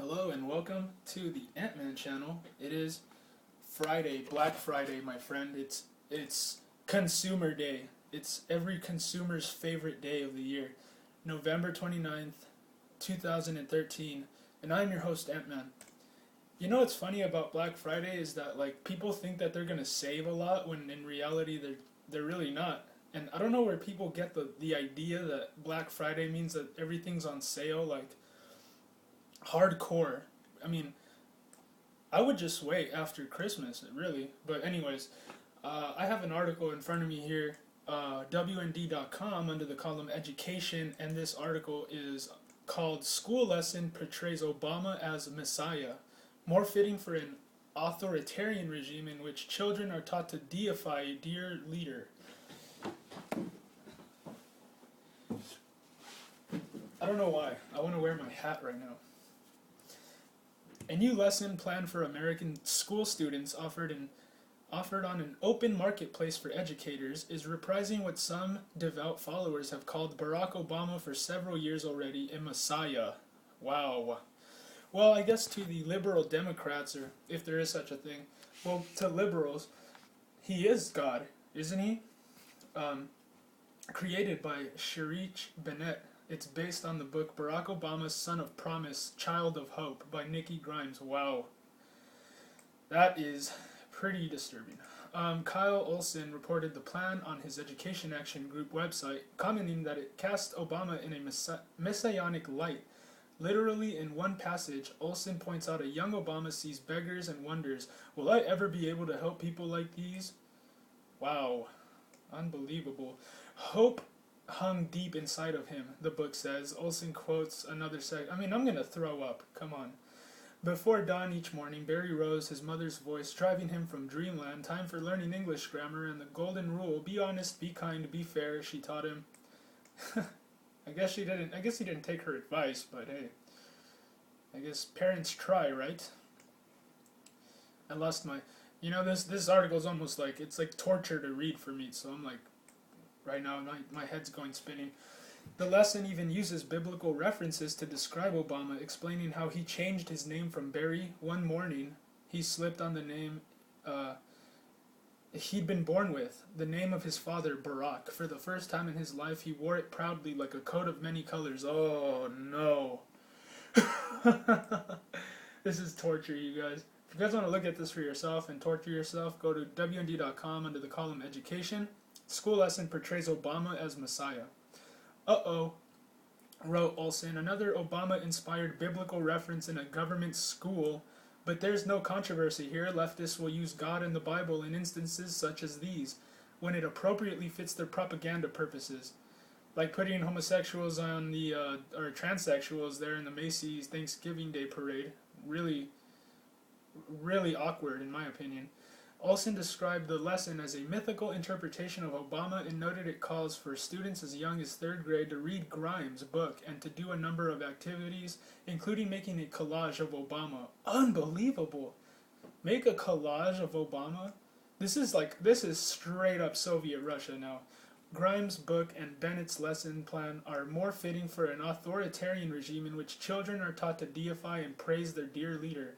Hello and welcome to the Ant-Man channel. It is Friday, Black Friday, my friend. It's Consumer Day. It's every consumer's favorite day of the year. November 29th, 2013, and I'm your host Ant-Man. You know what's funny about Black Friday is that people think that they're gonna save a lot when in reality they're really not. And I don't know where people get the idea that Black Friday means that everything's on sale, hardcore. I mean, I would just wait after Christmas, really. But anyways, I have an article in front of me here, WND.com, under the column Education, and this article is called "School Lesson Portrays Obama as Messiah, More Fitting for an Authoritarian Regime in Which Children Are Taught to Deify a Dear Leader." I don't know why. I want to wear my hat right now. A new lesson planned for American school students offered on an open marketplace for educators is reprising what some devout followers have called Barack Obama for several years already, a messiah. Wow. Well, I guess to the liberal Democrats, or if there is such a thing, well, to liberals, he is God, isn't he? Created by Sherich Bennett. It's based on the book Barack Obama's Son of Promise, Child of Hope by Nikki Grimes. Wow. That is pretty disturbing. Kyle Olson reported the plan on his Education Action Group website, commenting that it cast Obama in a messianic light. Literally, in one passage, Olson points out a young Obama sees beggars and wonders, "Will I ever be able to help people like these?" Wow. Unbelievable. Hope hung deep inside of him, the book says. Olson quotes another I'm gonna throw up. Come on. Before dawn each morning, Barry rose, his mother's voice driving him from dreamland. Time for learning English grammar and the golden rule: be honest, be kind, be fair, she taught him. I guess he didn't take her advice, but hey. I guess parents try, right? I lost my... this article's almost it's like torture to read for me, so I'm right now, my head's going spinning. The lesson even uses biblical references to describe Obama, explaining how he changed his name from Barry one morning. He slipped on the name he'd been born with, the name of his father, Barack. For the first time in his life, he wore it proudly like a coat of many colors. Oh, no. This is torture, you guys. If you guys want to look at this for yourself and torture yourself, go to WND.com under the column Education. School lesson portrays Obama as Messiah. Uh-oh, wrote Olson, another Obama-inspired biblical reference in a government school. But there's no controversy here. Leftists will use God and the Bible in instances such as these, when it appropriately fits their propaganda purposes. Like putting homosexuals on or transsexuals there in the Macy's Thanksgiving Day parade. Really, really awkward in my opinion. Olson described the lesson as a mythical interpretation of Obama and noted it calls for students as young as 3rd grade to read Grimes' book and to do a number of activities, including making a collage of Obama. Unbelievable! Make a collage of Obama? This is straight up Soviet Russia now. Grimes' book and Bennett's lesson plan are more fitting for an authoritarian regime in which children are taught to deify and praise their dear leader.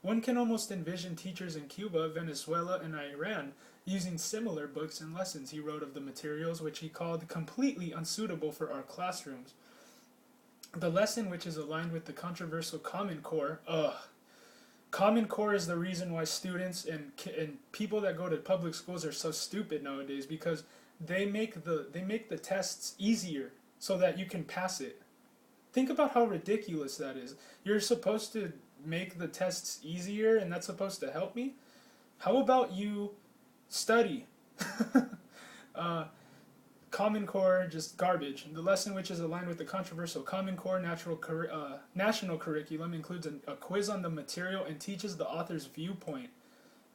One can almost envision teachers in Cuba, Venezuela, and Iran using similar books and lessons. He wrote of the materials, which he called completely unsuitable for our classrooms. The lesson, which is aligned with the controversial Common Core, Common Core is the reason why students and people that go to public schools are so stupid nowadays, because they make the tests easier so that you can pass it. Think about how ridiculous that is. You're supposed to make the tests easier, and that's supposed to help me? How about you study? Common Core, just garbage. The lesson, which is aligned with the controversial Common Core national curriculum, includes a quiz on the material and teaches the author's viewpoint.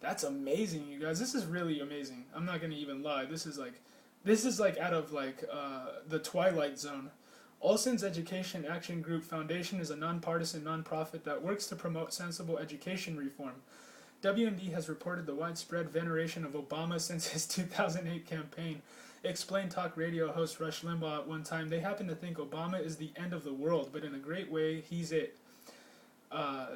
That's amazing, you guys. This is really amazing. I'm not gonna even lie. This is out of the Twilight Zone. Olson's Education Action Group Foundation is a nonpartisan nonprofit that works to promote sensible education reform. WMD has reported the widespread veneration of Obama since his 2008 campaign. Explained talk radio host Rush Limbaugh at one time, "They happen to think Obama is the end of the world, but in a great way, he's it."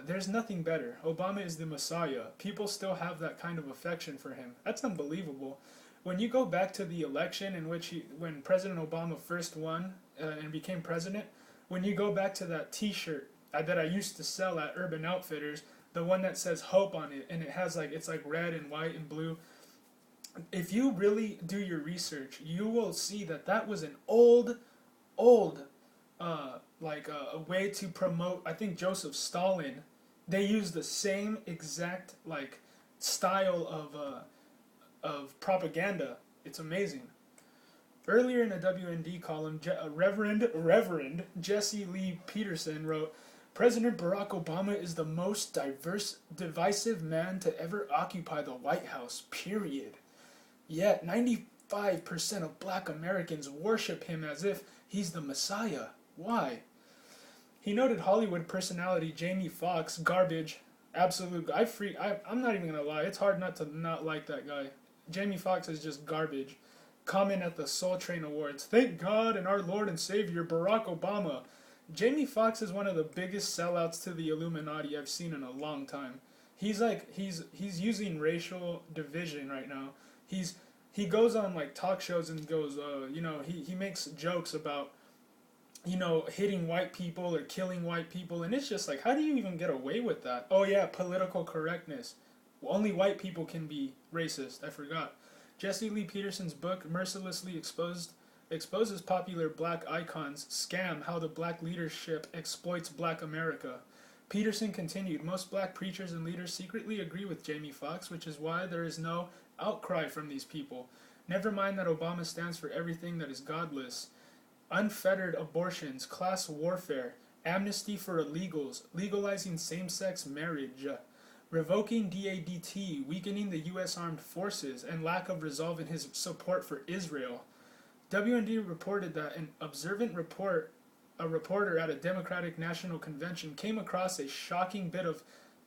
There's nothing better. Obama is the Messiah. People still have that kind of affection for him. That's unbelievable. When you go back to the election in which when President Obama first won and became president, when you go back to that T-shirt that I used to sell at Urban Outfitters, the one that says hope on it, and it has like it's like red and white and blue. If you really do your research, you will see that that was an old a way to promote. I think Joseph Stalin. They used the same exact like style of propaganda. It's amazing. Earlier in a WND column, Reverend Jesse Lee Peterson wrote, President Barack Obama is the most divisive man to ever occupy the White House, period. Yet 95% of black Americans worship him as if he's the Messiah. Why? He noted Hollywood personality Jamie Foxx, garbage, absolute. I'm not even gonna lie. It's hard not to not like that guy. Jamie Foxx is just garbage. Comment at the Soul Train Awards. Thank God and our Lord and Savior Barack Obama. Jamie Foxx is one of the biggest sellouts to the Illuminati I've seen in a long time. He's using racial division right now. He goes on like talk shows and goes, he makes jokes about, hitting white people or killing white people, and it's just like, how do you even get away with that? Oh yeah, political correctness. Only white people can be racist. I forgot. Jesse Lee Peterson's book mercilessly exposes popular black icons scam how the black leadership exploits black America. Peterson continued, most black preachers and leaders secretly agree with Jamie Foxx, which is why there is no outcry from these people. Never mind that Obama stands for everything that is godless. Unfettered abortions, class warfare, amnesty for illegals, legalizing same-sex marriage, revoking DADT, weakening the U.S. Armed Forces, and lack of resolve in his support for Israel. WND reported that an a reporter at a Democratic National Convention came across a shocking bit of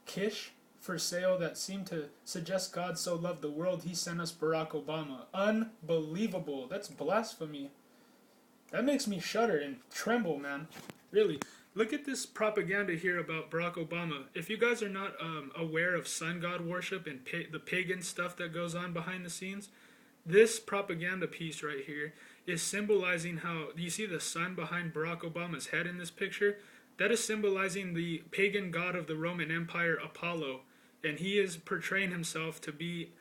kish for sale that seemed to suggest God so loved the world he sent us Barack Obama. Unbelievable. That's blasphemy. That makes me shudder and tremble, man. Really. Look at this propaganda here about Barack Obama. If you guys are not aware of sun god worship and the pagan stuff that goes on behind the scenes, this propaganda piece right here is symbolizing how, you see the sun behind Barack Obama's head in this picture? That is symbolizing the pagan god of the Roman Empire, Apollo. And he is portraying himself to be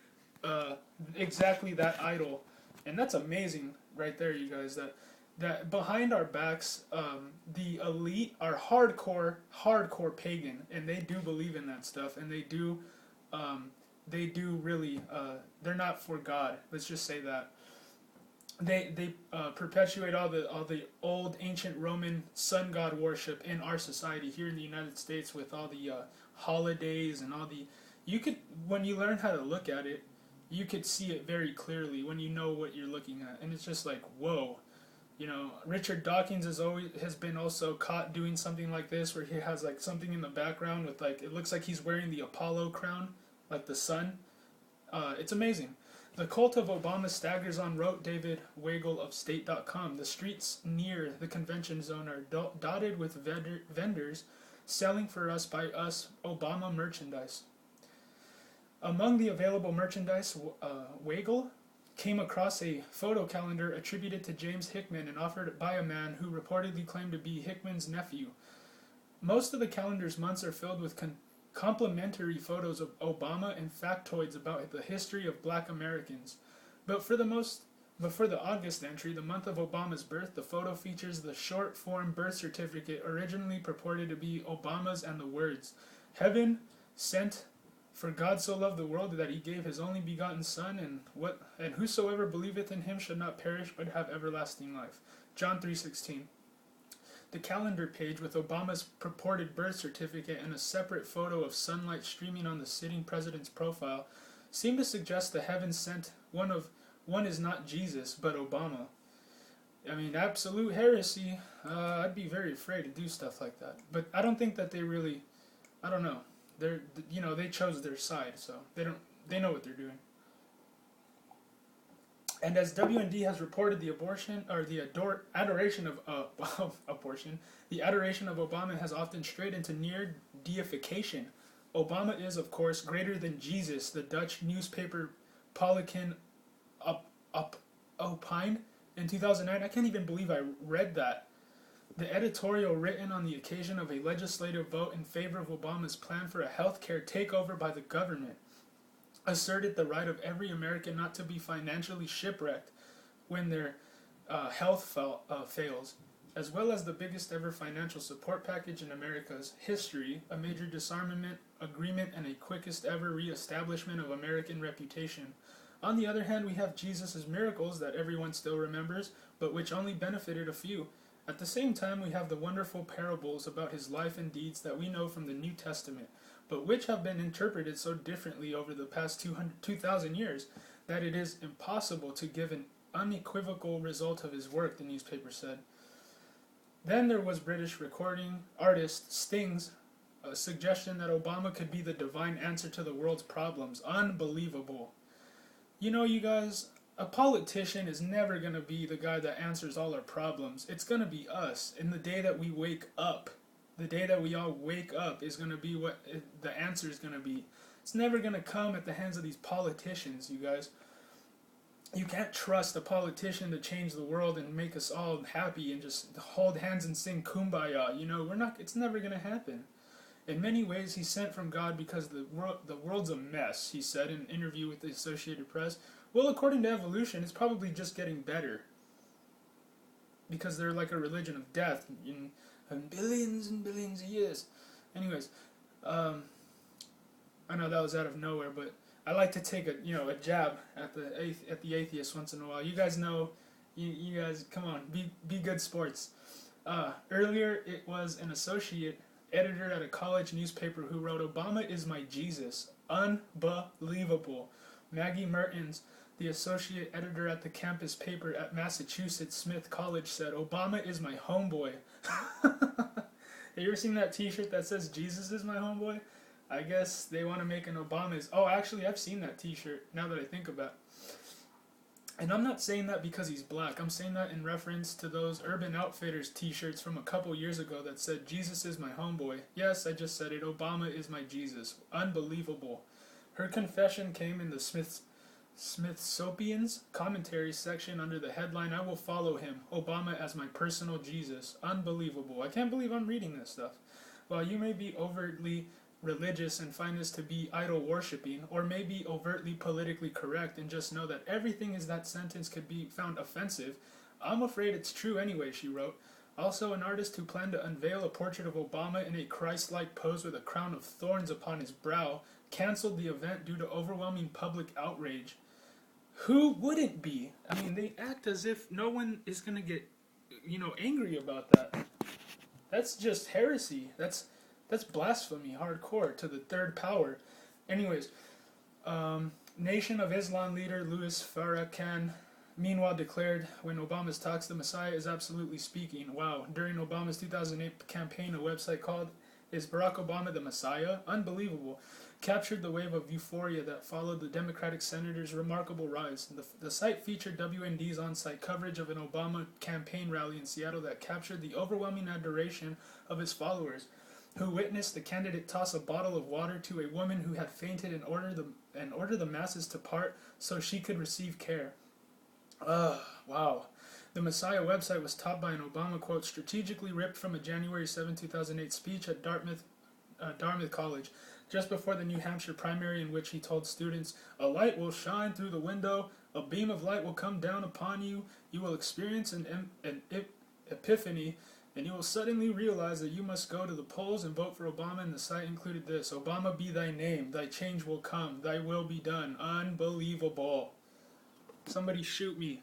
exactly that idol. And that's amazing right there, you guys, that behind our backs, the elite are hardcore pagan, and they do believe in that stuff, and they do really, they're not for God. Let's just say that. They perpetuate all the old ancient Roman sun god worship in our society here in the United States with all the holidays and all the. When you learn how to look at it, you could see it very clearly when you know what you're looking at, and it's just like, whoa. Richard Dawkins has been also caught doing something like this, where he has like something in the background with like, it looks like he's wearing the Apollo crown, like the sun. It's amazing. The cult of Obama staggers on, wrote David Weigel of State.com. The streets near the convention zone are dotted with vendors selling for us by us Obama merchandise. Among the available merchandise, Weigel came across a photo calendar attributed to James Hickman and offered by a man who reportedly claimed to be Hickman's nephew. Most of the calendar's months are filled with complimentary photos of Obama and factoids about the history of black Americans. But for the August entry, the month of Obama's birth, the photo features the short-form birth certificate originally purported to be Obama's and the words, "Heaven sent for God so loved the world that he gave his only begotten Son, and whosoever believeth in him should not perish but have everlasting life." John 3:16. The calendar page with Obama's purported birth certificate and a separate photo of sunlight streaming on the sitting president's profile seem to suggest the heaven sent one is not Jesus but Obama. I mean, absolute heresy. I'd be very afraid to do stuff like that. But I don't think that they really, I don't know. They chose their side, so they know what they're doing. And as WND has reported, the adoration of abortion, the adoration of Obama has often strayed into near deification. Obama is, of course, greater than Jesus, the Dutch newspaper Politiken opined in 2009. I can't even believe I read that. The editorial, written on the occasion of a legislative vote in favor of Obama's plan for a healthcare takeover by the government, asserted the right of every American not to be financially shipwrecked when their health fails, as well as the biggest ever financial support package in America's history, a major disarmament agreement, and a quickest ever re-establishment of American reputation. On the other hand, we have Jesus' miracles that everyone still remembers, but which only benefited a few. At the same time, we have the wonderful parables about his life and deeds that we know from the New Testament, but which have been interpreted so differently over the past 2,000 years that it is impossible to give an unequivocal result of his work, the newspaper said. Then there was British recording artist Sting's suggestion that Obama could be the divine answer to the world's problems. Unbelievable. You know, you guys, a politician is never going to be the guy that answers all our problems. It's going to be us. In the day that we wake up, the day that we all wake up is going to be what the answer is going to be. It's never going to come at the hands of these politicians, you guys. You can't trust a politician to change the world and make us all happy and just hold hands and sing Kumbaya. You know, it's never going to happen. In many ways, he's sent from God because the world's a mess, he said in an interview with the Associated Press. Well, according to evolution, it's probably just getting better. Because they're like a religion of death in billions and billions of years. Anyways, I know that was out of nowhere, but I like to take a jab at the atheists once in a while. You guys know, you guys, come on, be good sports. Earlier, it was an associate editor at a college newspaper who wrote, "Obama is my Jesus." Unbelievable. Maggie Mertens, the associate editor at the campus paper at Massachusetts Smith College, said, "Obama is my homeboy." Have you ever seen that t-shirt that says "Jesus is my homeboy"? I guess they want to make an Obama's. Oh, actually, I've seen that t-shirt, now that I think about it. And I'm not saying that because he's black. I'm saying that in reference to those Urban Outfitters t-shirts from a couple years ago that said, "Jesus is my homeboy." Yes, I just said it. Obama is my Jesus. Unbelievable. Her confession came in the Smithsonian's commentary section under the headline, "I will follow him, Obama as my personal Jesus." Unbelievable. I can't believe I'm reading this stuff. While you may be overtly religious and find this to be idol worshipping, or maybe overtly politically correct and just know that everything in that sentence could be found offensive, I'm afraid it's true anyway, she wrote. Also, an artist who planned to unveil a portrait of Obama in a Christ-like pose with a crown of thorns upon his brow canceled the event due to overwhelming public outrage. Who wouldn't be? I mean, they act as if no one is going to get, angry about that. That's just heresy. That's blasphemy, hardcore, to the third power. Anyways, Nation of Islam leader Louis Farrakhan, meanwhile, declared, when Obama's talks, the Messiah is absolutely speaking. Wow. During Obama's 2008 campaign, a website called "Is Barack Obama the Messiah?" Unbelievable. Captured the wave of euphoria that followed the Democratic senator's remarkable rise. The site featured WND's on-site coverage of an Obama campaign rally in Seattle that captured the overwhelming adoration of his followers, who witnessed the candidate toss a bottle of water to a woman who had fainted and order the masses to part so she could receive care. Wow. The Messiah website was topped by an Obama quote strategically ripped from a January 7, 2008 speech at Dartmouth College, just before the New Hampshire primary, in which he told students, "A light will shine through the window, a beam of light will come down upon you, you will experience an epiphany, and you will suddenly realize that you must go to the polls and vote for Obama." And the site included this: "Obama be thy name, thy change will come, thy will be done." Unbelievable. Somebody shoot me.